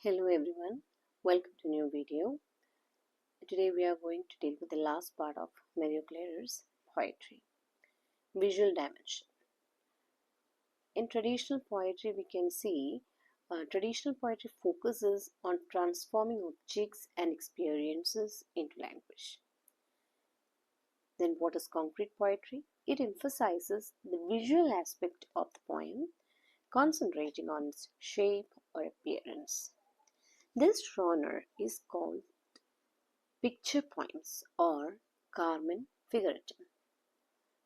Hello everyone, welcome to new video. Today we are going to deal with the last part of Klarer's poetry, visual dimension. In traditional poetry we can see traditional poetry focuses on transforming objects and experiences into language. Then what is concrete poetry? It emphasizes the visual aspect of the poem, concentrating on its shape or appearance. This genre is called picture poems or Carmen figuratum,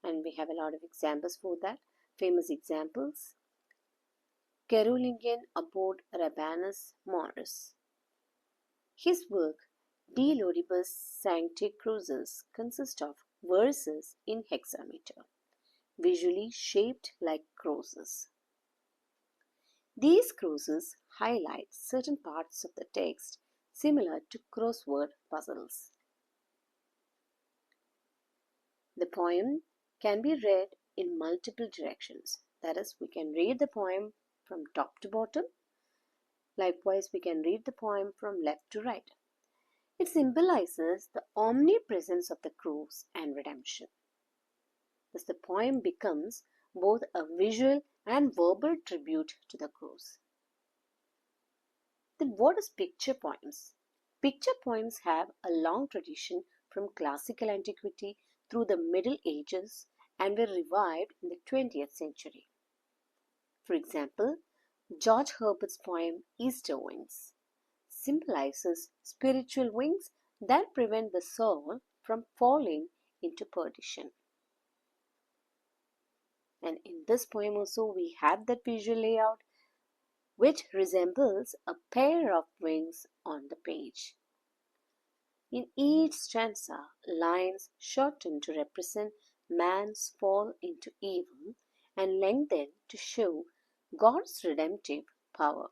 and we have a lot of examples for that. Famous examples: Carolingian Abbot Rabanus Maurus. His work De Laudibus Sancti Crucis consists of verses in hexameter, visually shaped like crosses. These crosses highlight certain parts of the text similar to crossword puzzles. The poem can be read in multiple directions. That is, we can read the poem from top to bottom. Likewise, we can read the poem from left to right. It symbolizes the omnipresence of the cross and redemption. Thus, the poem becomes both a visual and verbal tribute to the cross. Then what is picture poems? Picture poems have a long tradition from classical antiquity through the Middle Ages and were revived in the 20th century. For example, George Herbert's poem Easter Wings symbolizes spiritual wings that prevent the soul from falling into perdition. And in this poem also we have that visual layout which resembles a pair of wings on the page. In each stanza, lines shorten to represent man's fall into evil and lengthen to show God's redemptive power.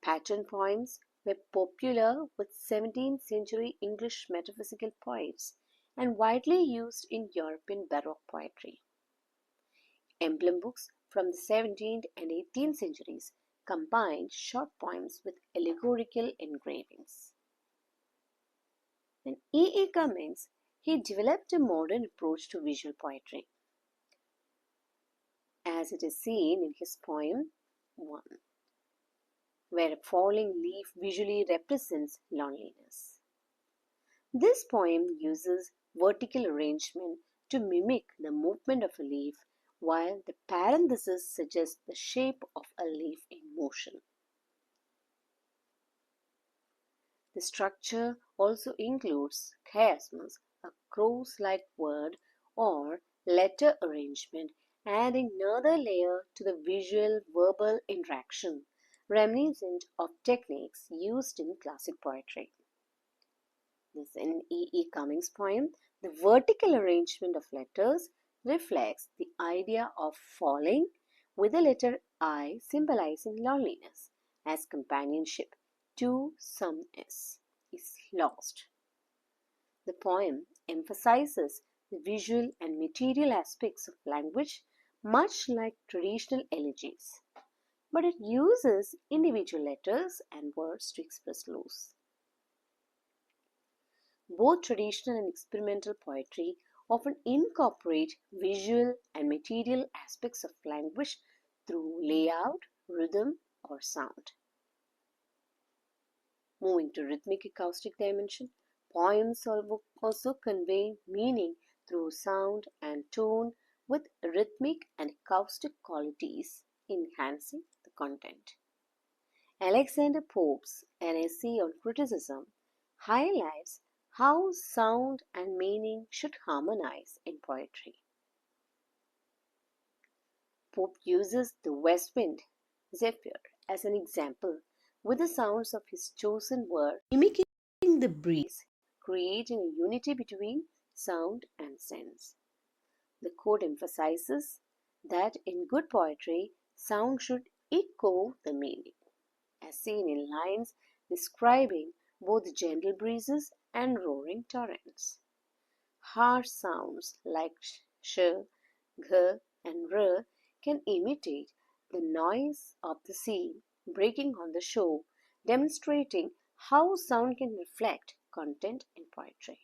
Pattern poems were popular with 17th century English metaphysical poets and widely used in European Baroque poetry. Emblem books from the 17th and 18th centuries combined short poems with allegorical engravings. Then E. Cummings, he developed a modern approach to visual poetry, as it is seen in his poem 1, where a falling leaf visually represents loneliness. This poem uses vertical arrangement to mimic the movement of a leaf, while the parenthesis suggests the shape of a leaf in motion. The structure also includes chiasmus, a cross-like word or letter arrangement, adding another layer to the visual verbal interaction, reminiscent of techniques used in classic poetry. This in E. Cummings' poem, the vertical arrangement of letters reflects the idea of falling, with the letter I symbolizing loneliness, as companionship to someness is lost. The poem emphasizes the visual and material aspects of language, much like traditional elegies, but it uses individual letters and words to express loss. Both traditional and experimental poetry often incorporate visual and material aspects of language through layout, rhythm, or sound. Moving to rhythmic acoustic dimension, poems also convey meaning through sound and tone with rhythmic and acoustic qualities enhancing the content. Alexander Pope's An Essay on Criticism highlights how sound and meaning should harmonize in poetry. Pope uses the west wind, zephyr, as an example, with the sounds of his chosen word mimicking the breeze, creating a unity between sound and sense. The quote emphasizes that in good poetry, sound should echo the meaning, as seen in lines describing both gentle breezes and roaring torrents. Harsh sounds like sh, gh, and r can imitate the noise of the sea breaking on the shore, demonstrating how sound can reflect content in poetry.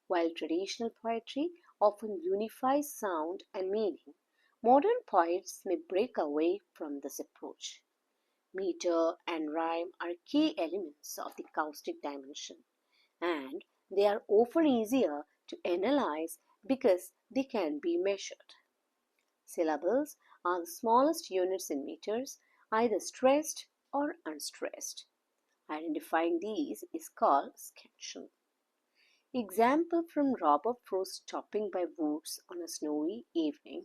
While traditional poetry often unifies sound and meaning, modern poets may break away from this approach. Meter and rhyme are key elements of the caustic dimension, and they are often easier to analyze because they can be measured. Syllables are the smallest units in meters, either stressed or unstressed. Identifying these is called scansion. Example from Robert Frost stopping by woods on a snowy evening.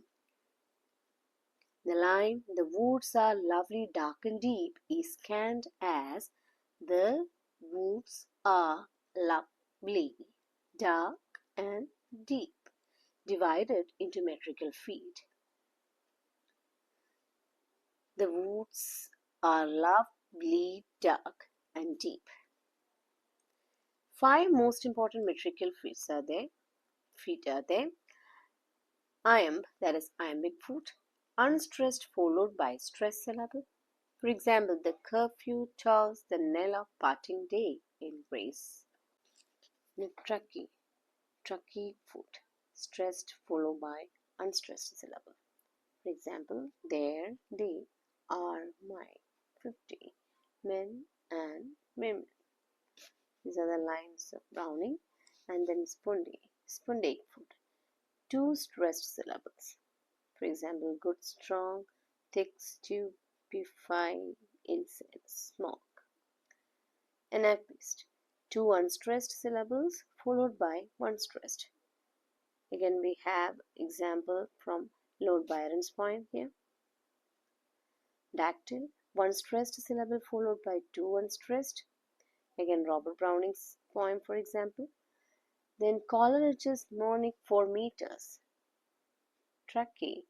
The line, "The woods are lovely dark and deep," is scanned as "The woods are lovely dark and deep," divided into metrical feet. The woods are lovely dark and deep. 5 most important metrical feet are there. Iamb, that is iambic foot, unstressed followed by stressed syllable. For example, the curfew tolls the knell of parting day in grace. Trucky foot, stressed followed by unstressed syllable. For example, there they are my 50 men and women. These are the lines of Browning. And then spondaic foot, 2 stressed syllables. For example, good, strong, thick, stupefy, incense, smoke. Anapist, 2 unstressed syllables followed by 1 stressed. Again, we have example from Lord Byron's poem here. Dactyl, 1 stressed syllable followed by 2 unstressed. Again, Robert Browning's poem, for example. Then Coleridge's mnemonic 4 meters. Truckee,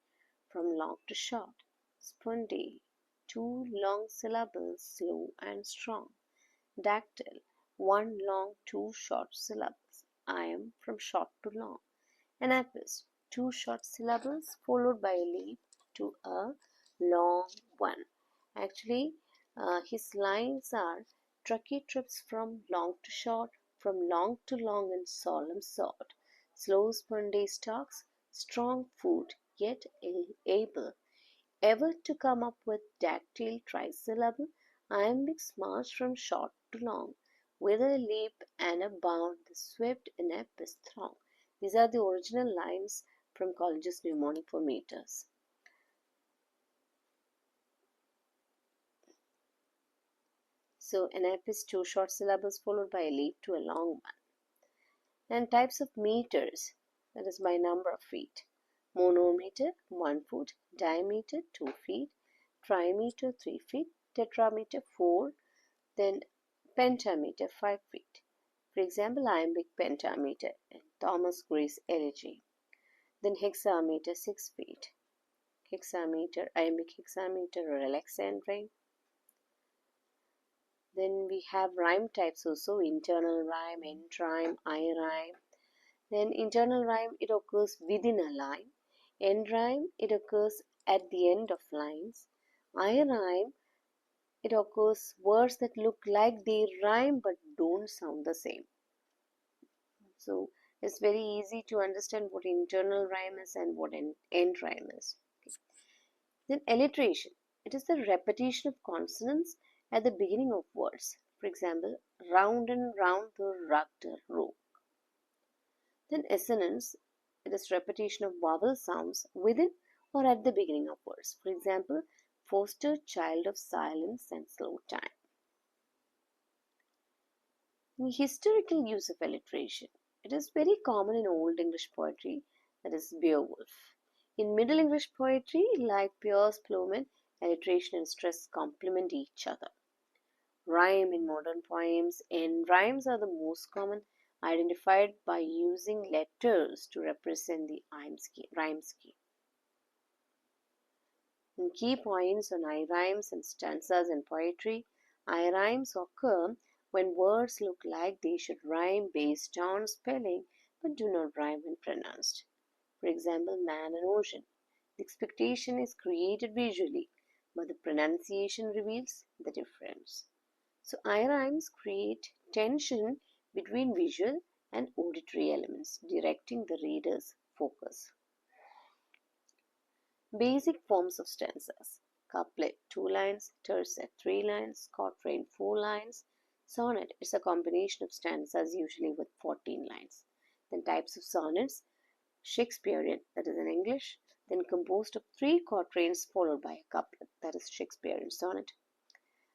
from long to short. Spundy, 2 long syllables, slow and strong. Dactyl, 1 long, 2 short syllables. Iamb, from short to long. Anapist, 2 short syllables followed by a leap to a long one. Actually, his lines are truckee trips from long to short, from long to long and solemn sort, slow spundy stalks, strong foot, yet able, ever to come up with dactyl trisyllable, iambics march from short to long, with a leap and a bound the swift Anapist throng. These are the original lines from Coleridge's mnemonic for meters. So Anapist, 2 short syllables followed by a leap to a long one. And types of meters, that is by number of feet. Monometer, 1 foot. Diameter, 2 feet. Trimeter, 3 feet. Tetrameter, 4. Then pentameter, 5 feet. For example, iambic pentameter in Thomas Gray's Elegy. Then hexameter, 6 feet. Iambic hexameter or Alexandrine. Then we have rhyme types also, internal rhyme, end rhyme, I rhyme. Then internal rhyme, it occurs within a line. End rhyme, it occurs at the end of lines. I rhyme, it occurs words that look like they rhyme but don't sound the same. So it's very easy to understand what internal rhyme is and what end rhyme is. Okay. Then alliteration, it is the repetition of consonants at the beginning of words. For example, round and round the rugged rope. Then assonance, it is repetition of vowel sounds within or at the beginning of words. For example, foster child of silence and slow time. The historical use of alliteration, it is very common in Old English poetry, that is Beowulf. In Middle English poetry, like Piers Plowman, alliteration and stress complement each other. Rhyme in modern poems, end rhymes are the most common, identified by using letters to represent the rhyme scheme. And key points on I rhymes and stanzas in poetry. I rhymes occur when words look like they should rhyme based on spelling but do not rhyme when pronounced. For example, man and ocean. The expectation is created visually, but the pronunciation reveals the difference. So eye rhymes create tension between visual and auditory elements, directing the reader's focus. Basic forms of stanzas: couplet 2 lines, tercet 3 lines, quatrain 4 lines. Sonnet is a combination of stanzas usually with 14 lines. Then types of sonnets: Shakespearean, that is in English, then composed of 3 quatrains followed by a couplet, that is Shakespearean sonnet.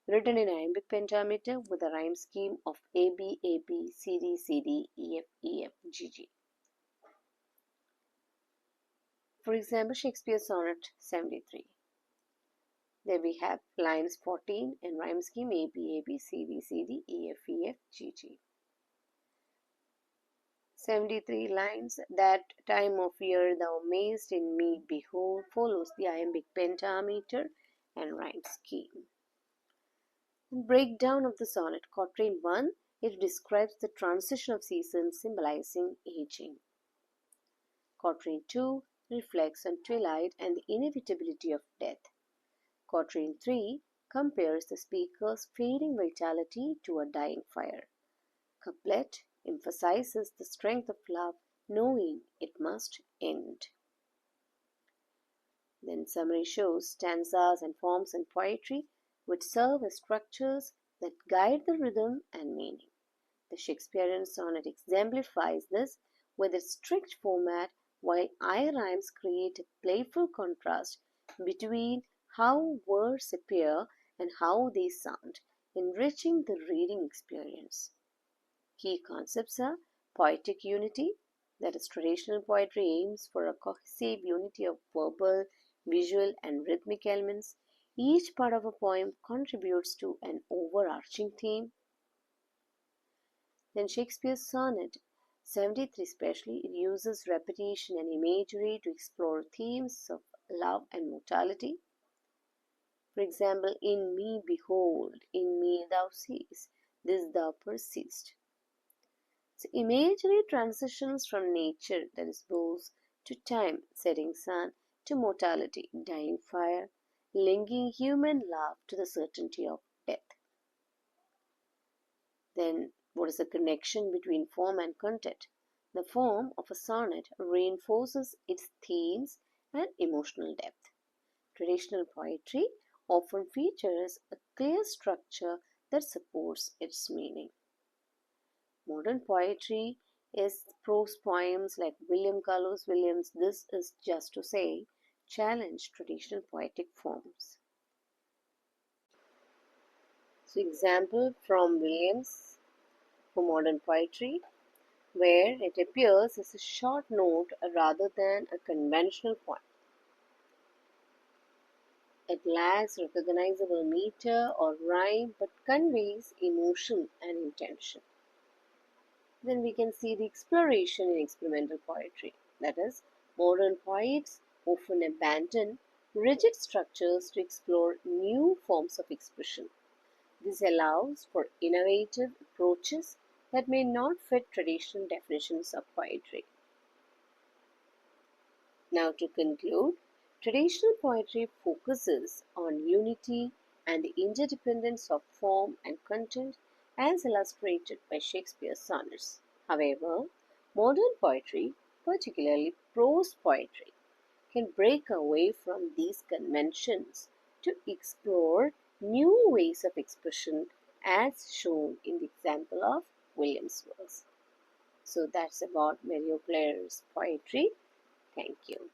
Written in iambic pentameter with a rhyme scheme of A B A B C D C D E F E F G G. For example, Shakespeare's Sonnet 73. There we have lines 14 in rhyme scheme A B A B C D C D E F E F G G. 73 lines. That time of year thou mayst in me behold follows the iambic pentameter and rhyme scheme. Breakdown of the sonnet. Quatrain 1, it describes the transition of seasons symbolizing aging. Quatrain 2 reflects on twilight and the inevitability of death. Quatrain 3 compares the speaker's fading vitality to a dying fire. Couplet emphasizes the strength of love, knowing it must end. Then summary shows stanzas and forms in poetry which serve as structures that guide the rhythm and meaning. The Shakespearean sonnet exemplifies this with its strict format, while eye rhymes create a playful contrast between how words appear and how they sound, enriching the reading experience. Key concepts are poetic unity, that is, traditional poetry aims for a cohesive unity of verbal, visual, and rhythmic elements. Each part of a poem contributes to an overarching theme. Then Shakespeare's Sonnet 73 especially, it uses repetition and imagery to explore themes of love and mortality. For example, in me behold, in me thou seest, this thou perceivest. So imagery transitions from nature, that is both, to time, setting sun, to mortality, dying fire, linking human love to the certainty of death. Then, what is the connection between form and content? The form of a sonnet reinforces its themes and emotional depth. Traditional poetry often features a clear structure that supports its meaning. Modern poetry is prose poems like William Carlos Williams' This Is Just to Say challenge traditional poetic forms. So example from Williams for modern poetry, where it appears as a short note rather than a conventional poem. It lacks recognizable meter or rhyme but conveys emotion and intention. Then we can see the exploration in experimental poetry. That is, modern poets often abandon rigid structures to explore new forms of expression. This allows for innovative approaches that may not fit traditional definitions of poetry. Now, to conclude, traditional poetry focuses on unity and the interdependence of form and content as illustrated by Shakespeare's sonnets. However, modern poetry, particularly prose poetry, can break away from these conventions to explore new ways of expression as shown in the example of Williams' verse. So that's about Mario Klarer's poetry. Thank you.